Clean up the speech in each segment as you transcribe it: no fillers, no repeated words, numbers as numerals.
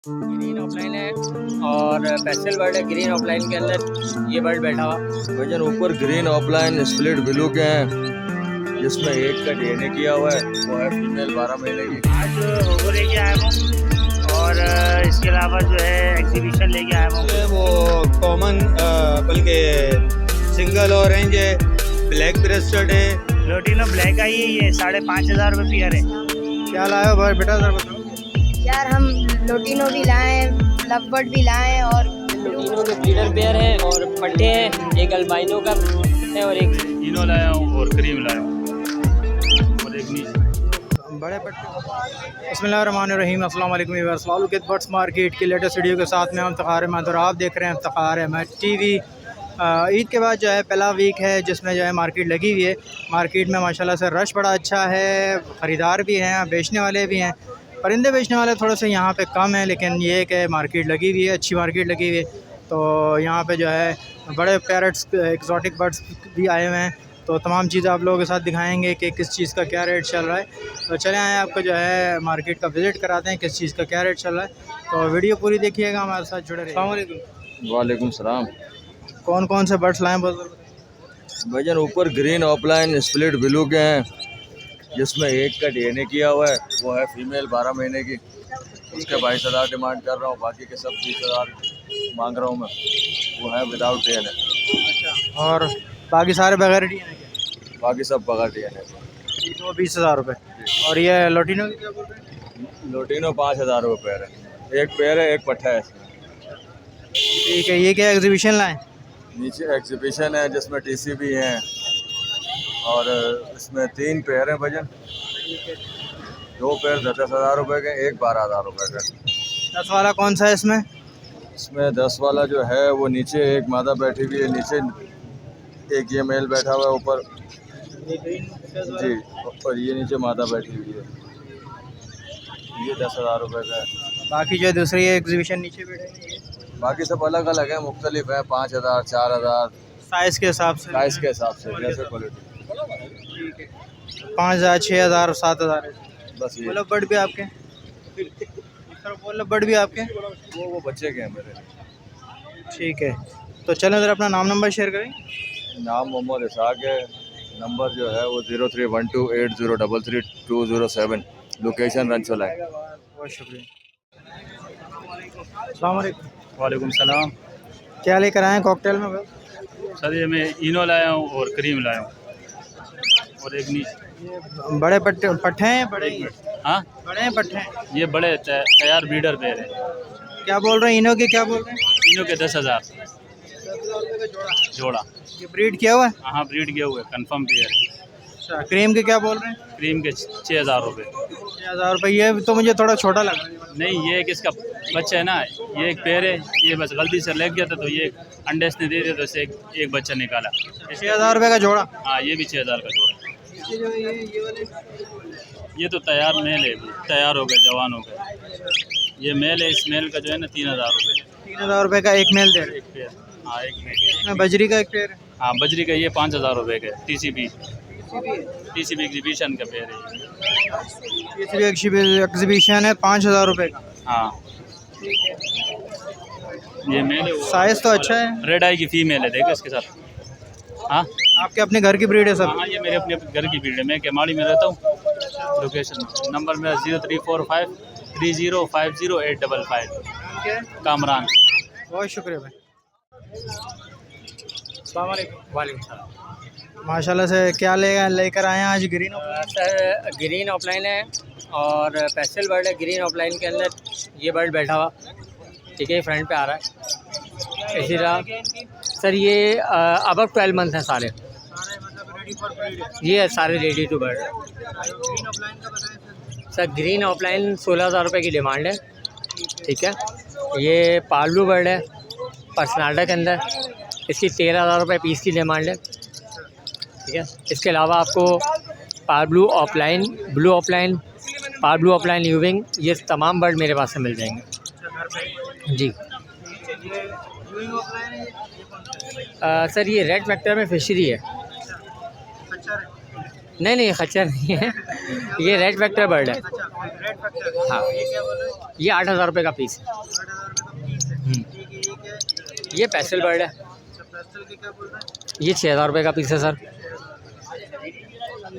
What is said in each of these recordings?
Green offline है और pastel bird है। ग्रीन ऑफलाइन के अंदर ये बर्ड बैठा हुआ। भजन ऊपर ग्रीन ऑफलाइन स्प्लिट ब्लू के हैं जिसमें एक का डीएनए किया हुआ है, वो है फीमेल 12 महीने की। आज होगो लेके आया हूँ और इसके अलावा जो है एग्जीबिशन लेके आया हूँ। वो कॉमन बल्कि सिंगल ऑरेंज है, ब्लैक ब्रेस्टेड है, लोटिनो ब्लैक आई है, ये 5,500 रुपये पेयर है। क्या लाया हो भाई बेटा जरा बताओ। यार हम लोटिनो भी लाए हैं, लवबर्ड भी लाए हैं और लोटिनो के ब्रीडर पेयर है और पट्टे हैं। एक अल्बाइनो का है और एक इनो लाया हूँ और क्रीम लाया हूँ और एक नीचे बड़े पट्टे। बिस्मिल्लाहिर्रहमानिर्रहीम, अस्सलाम वालेकुम व्यूअर्स। वालुकित बर्ड्स मार्केट की लेटेस्ट वीडियो के साथ में हम इफ्तिखार अहमद और आप देख रहे हैं इफ्तिखार अहमद टीवी। ईद के बाद जो है पहला वीक है जिसमें जो है मार्केट लगी हुई है। मार्केट में माशाल्लाह से रश बड़ा अच्छा है, ख़रीदार भी हैं, बेचने वाले भी हैं। परिंदे बेचने वाले थोड़े से यहाँ पे कम हैं, लेकिन ये कि मार्केट लगी हुई है, अच्छी मार्केट लगी हुई है। तो यहाँ पे जो है बड़े पैरट्स, एक्जॉटिक बर्ड्स भी आए हुए हैं। तो तमाम चीज़ें आप लोगों के साथ दिखाएंगे कि किस चीज़ का क्या रेट चल रहा है। तो चले आए आपको जो है मार्केट का विज़िट कराते हैं, किस चीज़ का क्या रेट चल रहा है। तो वीडियो पूरी देखिएगा, हमारे साथ जुड़े रहिए। अस्सलाम वालेकुम। वालेकुम सलाम। कौन कौन से बर्ड्स लाएँ बुजुर्ग? भजन ऊपर ग्रीन ऑफलाइन स्प्लिट ब्लू के हैं जिसमें एक का डीएनए किया हुआ है, वो है फीमेल 12 महीने की। उसके 22,000 डिमांड कर रहा हूँ, बाकी के सब 20,000 मांग रहा हूँ मैं। वो है विदाउट डीएनए, और बाकी सारे बगैर डीएनए के? बाकी सब बगैर डीएनए। तो 20,000 रुपये। और ये लोटिनो की क्या बोल रहे हैं? लोटिनो 5,000 रुपये पेयर है। एक पेयर है, एक पट्टा है इसमें। ठीक है, ये क्या एग्जीबिशन लाएँ? नीचे एग्जीबिशन है जिसमें टीसी भी हैं और इसमें 3 पेयर हैं भजन। 2 पेयर 10,000 रुपये के, एक 12,000 रुपये का। 10 वाला कौन सा है इसमें? इसमें 10 वाला जो है वो नीचे एक मादा बैठी हुई है, नीचे एक ये मेल बैठा हुआ है ऊपर जी, और ये नीचे मादा बैठी हुई है। ये 10,000 रुपये का है। बाकी जो दूसरी एग्जीबिशन नीचे बैठे हैं ये बाकी सब अलग अलग है, मुख्तलिफ है। 5,000, 4,000 साइज़ के हिसाब से? साइज़ के हिसाब से, जैसे क्वालिटी। 5,000, 6,000, 7,000। बस ये वो बर्ड भी आपके? वो बर्ड भी आपके? वो बच्चे के हैं मेरे। ठीक है, तो चलें ज़रा अपना नाम नंबर शेयर करें। नाम मोहम्मद इसाक है। नंबर जो है वो 031280333207। लोकेशन रंचोला है। बहुत शुक्रिया। अस्सलाम वालेकुम। वालेकुम सलाम। क्या लेकर आए हैं कॉकटेल में बस? सर ये मैं इनो लाया हूँ और क्रीम लाया हूँ और एक नीचे। बड़े पट्टे हैं? बड़े ही? हाँ, बड़े हैं पट्टे हैं? ये बड़े तैयार ब्रीडर पेयर है। क्या बोल रहे हैं इनो के? क्या बोल रहे हैं? इनो के 10,000 जोड़ा। ये ब्रीड किया हुआ है? हाँ, ब्रीड किया हुआ है, कन्फर्म पेयर है। अच्छा, क्रीम के क्या बोल रहे हैं? क्रीम के 6,000 रुपये। 6,000 रुपये। ये तो मुझे थोड़ा छोटा लग रहा है। नहीं, ये एक इसका बच्चा है ना, ये एक पेड़ है, ये बस गलती से लग गया था तो ये अंडे इसने दे दिया तो इससे एक बच्चा निकाला। 6,000 रुपये का जोड़ा? हाँ, ये भी 6,000 का जोड़ा। ये तो तैयार मेल है, तैयार हो गए, जवान हो गए। ये मेल है, इस मेल का जो है ना 3,000 रुपये। 3,000 रुपये का एक मेल दे रहे एक पेड़। हाँ, एक मेल। हैं। बजरी का एक पेड़ है? हाँ, बजरी का ये 5,000 रुपये का टीसीबी एग्जीबिशन का पेड़ है। तीसरी एग्जीबिशन है 5,000 रुपये का। हाँ, ये मेल है। साइज़ तो अच्छा है। रेड आई की फीमेल है, देखो इसके साथ। हाँ आपके अपने घर की ब्रीड है सब? हाँ, ये मेरे अपने घर की भीड़ है। मैं केमाड़ी में रहता हूँ। लोकेशन नंबर मेरा 034530508555 कामरान। बहुत शुक्रिया भाई। अस्सलाम वालेकुम। वालेकुम सलाम। माशाल्लाह से क्या लेकर आए हैं आज? ग्रीन सर ग्रीन ऑफलाइन है और पेस्टल बर्ड है। ग्रीन ऑफलाइन के अंदर ये बर्ड बैठा हुआ, ठीक है, फ्रंट पे आ रहा है। इसी तरह सर ये अबव 12 मंथ हैं सारे। ये सारे ready to bird. Sir green offline 16,000 रुपये की डिमांड है, ठीक है। ये पालू बर्ड है पर्सनाल्डा के अंदर, इसकी 13,000 रुपये पीस की डिमांड है, ठीक है। इसके अलावा आपको पालू ऑफलाइन, ब्लू ऑफलाइन, पालू ऑफलाइन यूविंग, ये तमाम बर्ड मेरे पास से मिल जाएंगे जी। सर ये रेड वेक्टर में फिशरी है। नहीं नहीं खच्चर नहीं है, ये रेड वेक्टर बर्ड है। Red factor. हाँ, ये क्या बोल रहे हैं? ये 8,000 रुपये का पीस है। 8,000 रुपये का पीस है। हम्म। ठीक है, ये क्या है? ये पेस्टल बर्ड है, अच्छा, पेस्टल के क्या बोल रहे हैं? ये 6,000 रुपये का पीस है सर।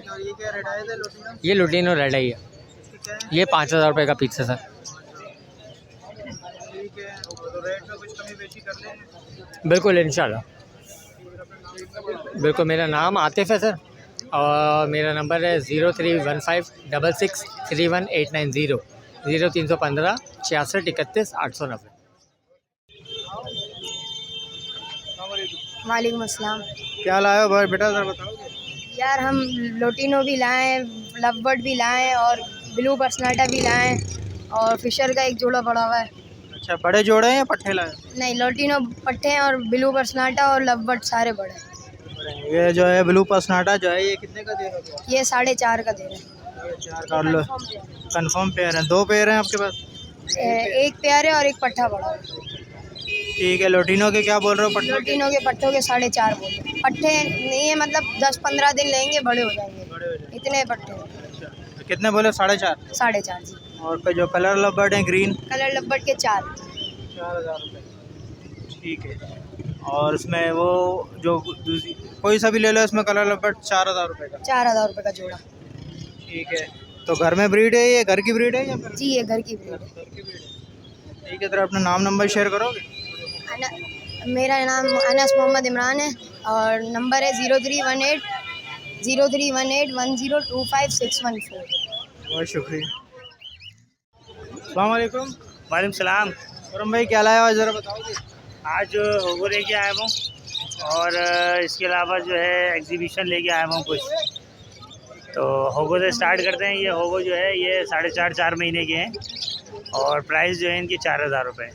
और ये क्या रेड आइज है लोटिनो? ये लुटिनो रेड आई है, इसकी क्या है? ये 5,000 रुपये का पीस है सर। ठीक है, तो रेट में कुछ कमी बेशी कर लेंगे। बिल्कुल इंशाल्लाह, बिल्कुल। मेरा नाम आतिफ़ है सर, और मेरा नंबर है 0315663189, 0315 66 31 890। वालेकुम अस्सलाम। क्या लाए हो भाई बेटा, जरा बताओगे? यार हम लोटिनो भी लाए, लवबर्ड भी लाए और ब्लू पर्सनाटा भी लाए और फिशर का एक जोड़ा पड़ा हुआ है। अच्छा, बड़े जोड़े हैं या पट्टे लाए? नहीं, लोटिनो पट्टे हैं और ब्लू पर्सनाटा और लवबर्ड सारे बड़े हैं। ये जो है ब्लू पर्सनाटा जो है, ये कितने का दे रहे हो? ये 4.5 का दे रहे हैं। 4 कर लो। कंफर्म पेयर हैं, 2 पेयर हैं आपके पास? एक पेयर है और एक पट्ठा पड़ा हुआ है। ठीक है, लोटिनो के क्या बोल रहे हो? पट्टे के? लोटिनो के पट्टों के 4.5 बोल रहे हैं। पट्टे नहीं है, मतलब 10-15 दिन लेंगे बड़े हो जाएंगे, बड़े हो जाए। इतने पट्टे हैं। अच्छा, कितने बोले? 4.5। 4.5 जी। और का जो कलर लवबर्ड है ग्रीन? कलर लवबर्ड के 4। 4,000 रुपये। ठीक है, और इसमें वो जो दूसरी कोई सा भी ले लो, इसमें कलर लवबर्ड 4,000 रुपये का। 4,000 रुपये का जोड़ा। ठीक है, तो घर में ब्रीड है, ये घर की ब्रीड है या फिर? जी, ये घर की ब्रीड है। घर की ब्रीड है। ठीक है, तो अपना नाम नंबर शेयर करोगे? मेरा नाम अनस मोहम्मद इमरान है और नंबर है 0318 10256114। बहुत शुक्रिया। अस्सलाम वालेकुम। वालेकुम सलाम। खुरम भाई, क्या लाया हो, ज़रा बताओगे? आज होगो लेके आया हूँ और इसके अलावा जो है एग्जीबिशन लेके आया हूँ कुछ। तो होगो से स्टार्ट करते हैं। ये होगो जो है ये 4.5 महीने के हैं और प्राइस जो है इनकी 4,000 रुपये।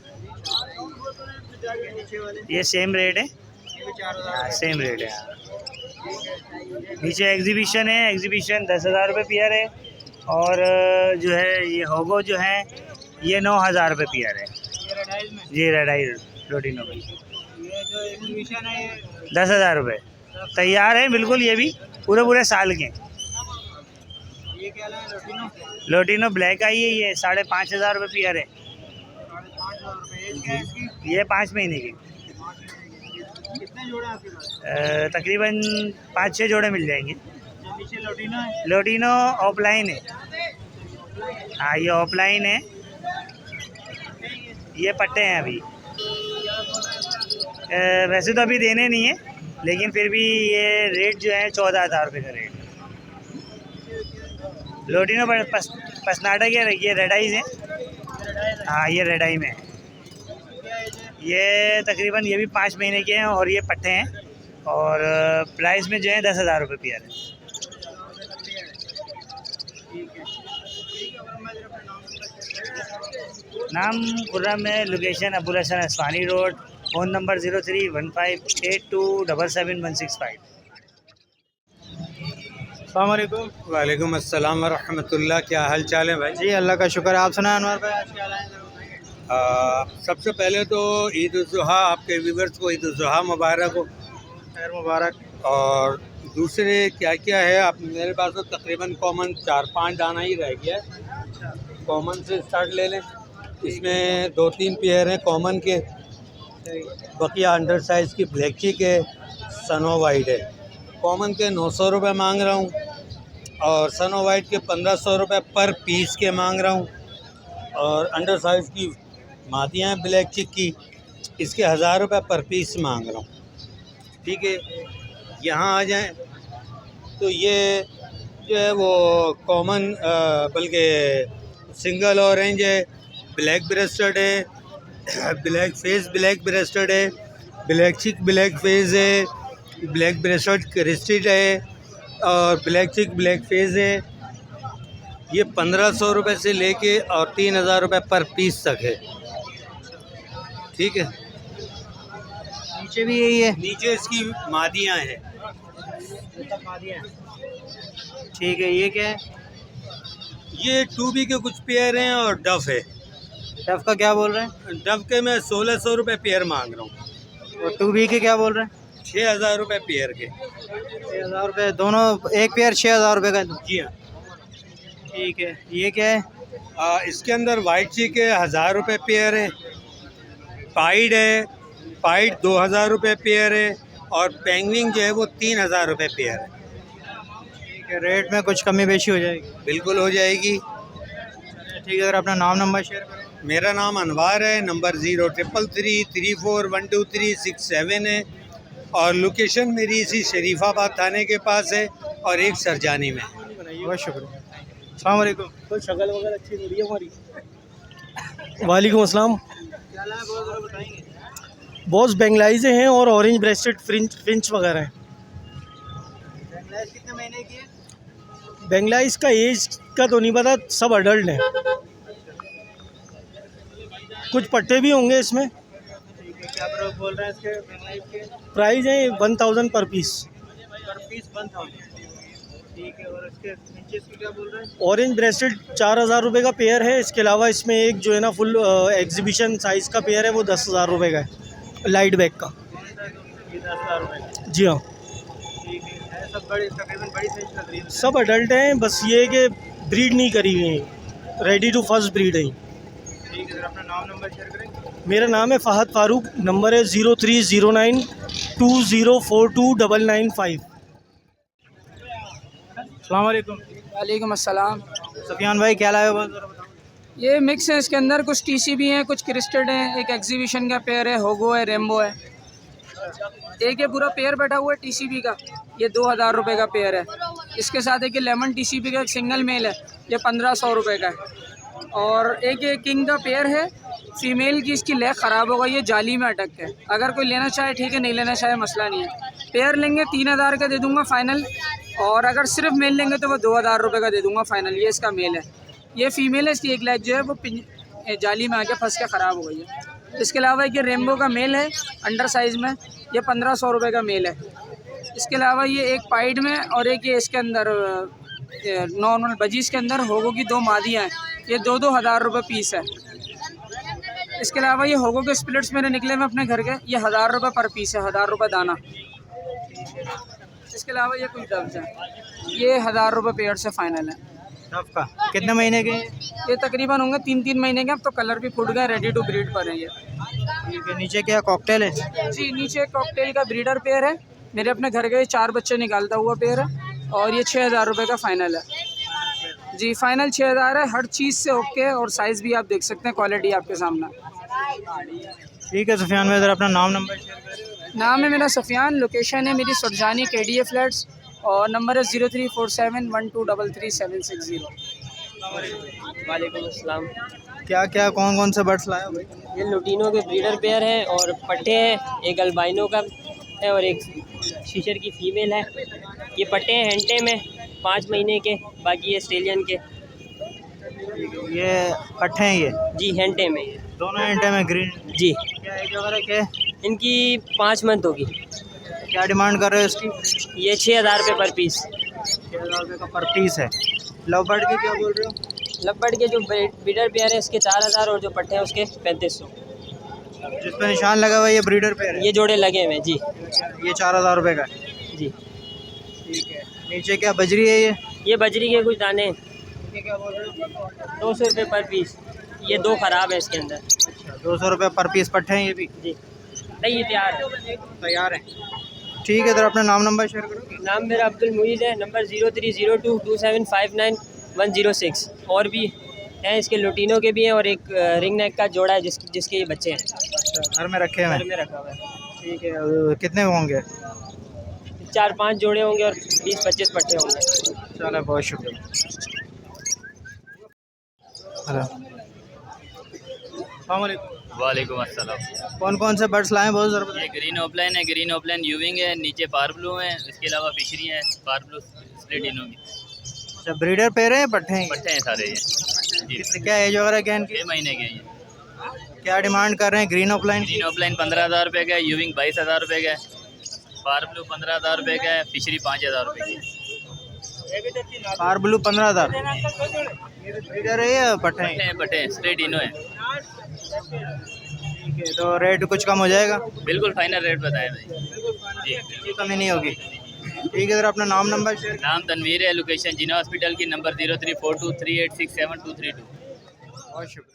ये सेम रेट है, हाँ सेम रेट है। नीचे एग्जीबिशन है, एग्जीबिशन 10,000 रुपये पेयर है और जो है ये होगो जो है ये 9,000 रुपये पेयर है। जी रेड आई लोटिनो में ये जो एग्जीबिशन है ये 10,000 रुपये तैयार है बिल्कुल। ये भी पूरे साल के। ये क्या लाया? लोटिनो लोटिनो ब्लैक आई है, ये 5,500 रुपये पेयर है। 5,500 रुपये। एज क्या है इसकी? ये 5 महीने की। कितने जोड़े हैं आपके पास? तकरीबन 5-6 जोड़े मिल जाएंगे। जो नीचे लोटिनो है? लोटिनो ऑफलाइन है, हाँ ये ऑफलाइन है। ये पट्टे हैं अभी, वैसे तो अभी देने नहीं है लेकिन फिर भी ये रेट जो है 14,000 रुपये का रेट। लोटिनो पसनाटा के ये रेड आइज है, हाँ ये रेड आई में है। ये तकरीबन ये भी 5 महीने के हैं और ये पट्टे हैं और प्राइस में जो है 10,000 रुपये पेयर है। नाम खुर्रम है, location Abul Hasan Aswani road, phone number 031582777165। अस्सलाम वालेकुम। वालेकुम अस्सलाम वरहमतुल्लाह। क्या हाल चाल है भाई? जी अल्लाह का शुक्र है। आप सुना अनवर भाई, आज क्या लाए हैं? सबसे पहले तो ईद उल ज़ुहा, आपके व्यूवर्स को ईद उल ज़ुहा मुबारक हो। खैर मुबारक। और दूसरे क्या क्या है, आप मेरे पास तो तकरीबन कॉमन 4-5 दाना ही रह गया है। कॉमन से स्टार्ट ले लें। इसमें 2-3 पेयर हैं कॉमन के, बकिया अंडर साइज़ की ब्लैक चिक है, सनो वाइट है। कॉमन के 900 रुपये मांग रहा हूँ और सनो वाइट के 1,500 रुपये पर पीस के मांग रहा हूँ। और अंडर साइज़ की मादियाँ हैं ब्लैक चिक की, इसके 1,000 रुपये पर पीस मांग रहा हूँ। ठीक है, यहाँ आ जाएं तो ये जो है वो कॉमन बल्कि सिंगल ऑरेंज है, ब्लैक ब्रेस्टेड है, ब्लैक फेस ब्लैक ब्रेस्टेड है, ब्लैक चिक ब्लैक फेस है, ब्लैक ब्रेस्टेड क्रिस्टेड है और ब्लैक चिक ब्लैक फेस है। ये 1,500 रुपये से लेके और 3,000 रुपये पर पीस तक है। ठीक है, नीचे भी यही है? नीचे इसकी मादियाँ हैं। ठीक है, ये क्या है? ये 2B के कुछ पेयर हैं और डफ है। डफ का क्या बोल रहे हैं? डफ के मैं 1,600 रुपये पेयर मांग रहा हूँ। और 2B के क्या बोल रहे हैं? 6,000 रुपये पेयर के। 6,000 रुपये दोनों, एक पेयर 6,000 रुपये का। जी हाँ। ठीक है, ये क्या है? इसके अंदर वाइट चीक है, 1,000 रुपये पेयर है। पाइड है, पाइड 2,000 रुपये पेयर है। और पेंगुइन जो है वो 3,000 रुपये पेयर है। ठीक है, रेट में कुछ कमी बेशी हो जाएगी? बिल्कुल हो जाएगी। ठीक है, अगर अपना नाम नंबर शेयर करें। मेरा नाम अनवार है, नंबर 0333341237 है। और लोकेशन मेरी इसी शरीफाबाद थाने के पास है और एक सरजानी में। बहुत शुक्रिया। अस्सलाम वालेकुम। तो शक्ल वगैरह अच्छी हो रही है हमारी। वालेकुम अस्सलाम। क्या लाए बहुत ज़रा बताएंगे? बॉस बेंगलाइजे हैं और ऑरेंज ब्रेस्टेड फिंच वगैरह हैं। बेंगलाइज कितने महीने की है? बेंगलाइज का एज का तो नहीं पता, सब अडल्ट हैं। कुछ पट्टे भी होंगे इसमें। क्या प्राइस बोल रहे हैं इसके बेंगलाइज के? प्राइस है 1,000 पर पीस। पर पीस 1,000। ठीक है, और इसके नीचे की क्या बोल रहे हैं? ऑरेंज ब्रेस्टेड 4,000 रुपये का पेयर है। इसके अलावा इसमें एक जो है ना फुल एग्जीबिशन साइज़ का पेयर है, वो 10,000 रुपये का है, लाइट बैग का। ये 10,000 रुपये का। जी हाँ, ठीक है, सब बड़ी तकरीबन बड़ी साइज लग रही है। सब अडल्ट हैं, बस ये कि ब्रीड नहीं करी हुई हैं, रेडी टू फर्स्ट ब्रीड है। ठीक है, सर अपना नाम नंबर शेयर करें। मेरा नाम है फ़हद फ़ारूक, नंबर है 030920429995। अस्सलाम वालेकुम। वालेकुम अस्सलाम। सफियान भाई क्या लाए हो बहुत ज़रा बताओ। ये मिक्स है, इसके अंदर कुछ टीसी भी हैं, कुछ क्रिस्टेड हैं, एक एग्जीबिशन का पेयर है, होगो है, रेम्बो है। एक ये पूरा पेयर बैठा हुआ है टीसीबी का, ये 2,000 रुपये का पेयर है। इसके साथ एक ये लेमन टीसीबी का एक सिंगल मेल है, ये 1,500 रुपये का है। और एक ये किंग का पेयर है, फीमेल की इसकी लेग ख़राब हो गई है, जाली में अटक है। अगर कोई लेना चाहे ठीक है, नहीं लेना चाहे मसला नहीं है। पेयर लेंगे 3,000 का दे दूँगा फ़ाइनल, और अगर सिर्फ मेल लेंगे तो वो 2,000 रुपये का दे दूँगा फ़ाइनल। ये इसका मेल है, ये फ़ीमेल है, इसकी एक लेग जो है वो जाली में आके फंस के ख़राब हो गई है। इसके अलावा एक ये रेम्बो का मेल है अंडर साइज़ में, ये 1,500 रुपये का मेल है। इसके अलावा ये एक पाइड में और एक ये इसके अंदर नॉर्मल बजीज़ के अंदर होगो की 2 मादियाँ हैं, ये 2,000 रुपये पीस है। इसके अलावा ये होगो के स्प्लिट्स मेरे निकले हुए अपने घर के, ये 1,000 रुपये पर पीस है, 1,000 रुपये दाना। इसके अलावा ये कुछ डब्स हैं, ये 1,000 रुपये पेयर से फ़ाइनल है। डब का कितने महीने के? ये तकरीबन होंगे 3-3 महीने के, अब तो कलर भी फूट गए, रेडी टू ब्रीड पर है ये। ठीक है, नीचे क्या कॉकटेल है? जी, नीचे कॉकटेल का ब्रीडर पेयर है, मेरे अपने घर के 4 बच्चे निकालता हुआ पेयर है, और ये 6,000 रुपये का फ़ाइनल है। जी फ़ाइनल 6,000 है, हर चीज़ से ओके है, और साइज़ भी आप देख सकते हैं, क्वालिटी आपके सामने। ठीक है सफियान भाई, ज़रा अपना नाम नंबर शेयर करें। नाम है मेरा सफ़ियान, लोकेशन है मेरी सुरजानी KDA फ्लैट्स, और नंबर है 0347123376 वालेकुम अस्सलाम। क्या क्या कौन कौन से बर्ड्स लाए हो भाई? ये लुटीनो के ब्रीडर पेयर हैं और पट्टे हैं, एक अल्बाइनो का है और एक शीशर की फ़ीमेल है। ये पट्टे हैं हेंटे में 5 महीने के, बाकी ऑस्ट्रेलियन के। ये पट्टे हैं ये? जी हेंटे में, दोनों एंटे में ग्रीन। जी। क्या एज वगैरह क्या है? इनकी 5 मंथ होगी। क्या डिमांड कर रहे हो इसकी? ये 6,000 रुपये पर पीस। 6,000 रुपये का पर पीस है। लव बर्ड के क्या बोल रहे हो? लबर्ड के जो ब्रीडर पेयर है इसके 4,000 और जो पट्टे हैं उसके 3,500। जिस पर निशान लगा हुआ है ये ब्रीडर पेयर है? ये जोड़े लगे हुए हैं जी। ये 4,000 रुपये का है। जी ठीक है, नीचे क्या बजरी है ये? ये बजरी के कुछ दाने ये क्या बोल रहे हो? 200 रुपये पर पीस। ये 2 ख़राब है इसके अंदर। 200 रुपये पर पीस पट्टे हैं ये भी? जी नहीं, ये तैयार है। ठीक है, तो अपना नाम नंबर शेयर करो। नाम मेरा अब्दुल मुईज़ है, नंबर 03022759 और भी हैं इसके, लुटीनो के भी हैं और एक रिंग नेक का जोड़ा है जिसके ये बच्चे हैं। घर में रखे हुए घर हैं? में रखा हुआ है। ठीक है, कितने होंगे? 4-5 जोड़े होंगे और 20-25 पट्टे होंगे। चलो, बहुत शुक्रिया। हेलो, वालेकुम अस्सलाम। कौन कौन से बर्ड्स लाए हैं बहुत ज़रा? ये ग्रीन ओपलाइन है, ग्रीन ओपलाइन यूविंग है, नीचे पार ब्लू है, इसके अलावा फिशरी है, पार ब्लू स्प्लिटिनो की। अच्छा, ब्रीडर पेयर है, पट्टे हैं? पट्टे हैं सारे ये जी। क्या एज वगैरह क्या इनकी? 6 महीने के हैं ये। क्या डिमांड कर रहे हैं ग्रीन ऑफलाइन? ग्रीन ओपलाइन 15,000 रुपये का है, यूविंग 22,000 रुपये का है, पार ब्लू 15,000 रुपये का है, फिशरी 5,000 रुपये की। पार ब्लू 15,000। ये ब्रीडर है या पट्टे हैं? पट्टे हैं स्प्लिटिनो है। ठीक है, तो रेट कुछ कम हो जाएगा? बिल्कुल फाइनल रेट बताएं भाई। जी कोई कमी नहीं होगी। ठीक है सर, अपना नाम नंबर शेयर। नाम तनवीर है, लोकेशन जिना हॉस्पिटल की, नंबर 0342386723। बहुत शुक्रिया।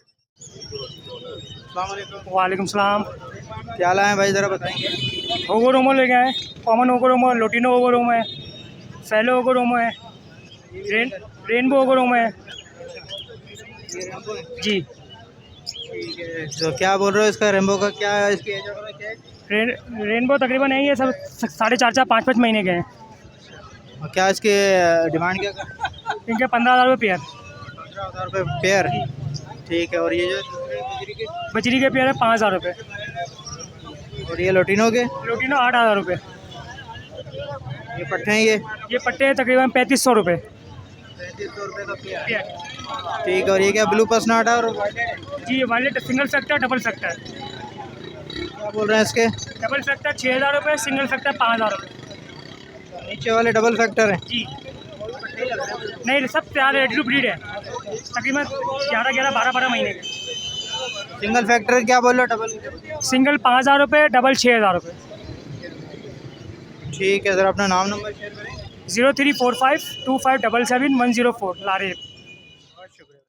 वालेकुम सलाम। क्या लाए हैं भाई, ज़रा बताएंगे? ओगो रोमो लेके आए, कॉमन ओगो रोमो है, लोटिनो ओगो रोमो है, फैलो ओगो रोमो है, रेनबो ओगो रोमो है जी। ठीक है, तो क्या बोल रहे हो इसका, रेम्बो का क्या है, इसकी एज वगैरह क्या है? रेनबो तकरीबन है ये सब 4.5 5 महीने के हैं। और क्या इसके डिमांड क्या कर? इनके 15,000 रुपये पेयर। 15,000 रुपये पेयर। ठीक है, और ये जो बजरी के पेयर है 5,000 रुपये। और ये लोटिनो के? लोटिनो 8,000 रुपये। ये पट्टे हैं ये पट्टे हैं तकरीबन 3500 रुपये। 3500 रुपये का पेयर। ठीक है, और ये क्या ब्लू पसनाटा और जी violet single sector double sector. क्या बोल रहे हैं इसके? डबल सेक्टर 6,000 रुपये, सिंगल सेक्टर 5,000 रुपये। नीचे वाले डबल फैक्टर हैं जी नहीं, सब तैयार रेडी टू ब्रीड है, तकरीबन 11 12 महीने के। सिंगल फैक्टर क्या बोल रहे हो? डबल? सिंगल 5,000 रुपये, डबल 6,000 रुपये। ठीक है सर, अपना नाम नंबर शेयर करें। 034525777104 लारे। बहुत शुक्रिया।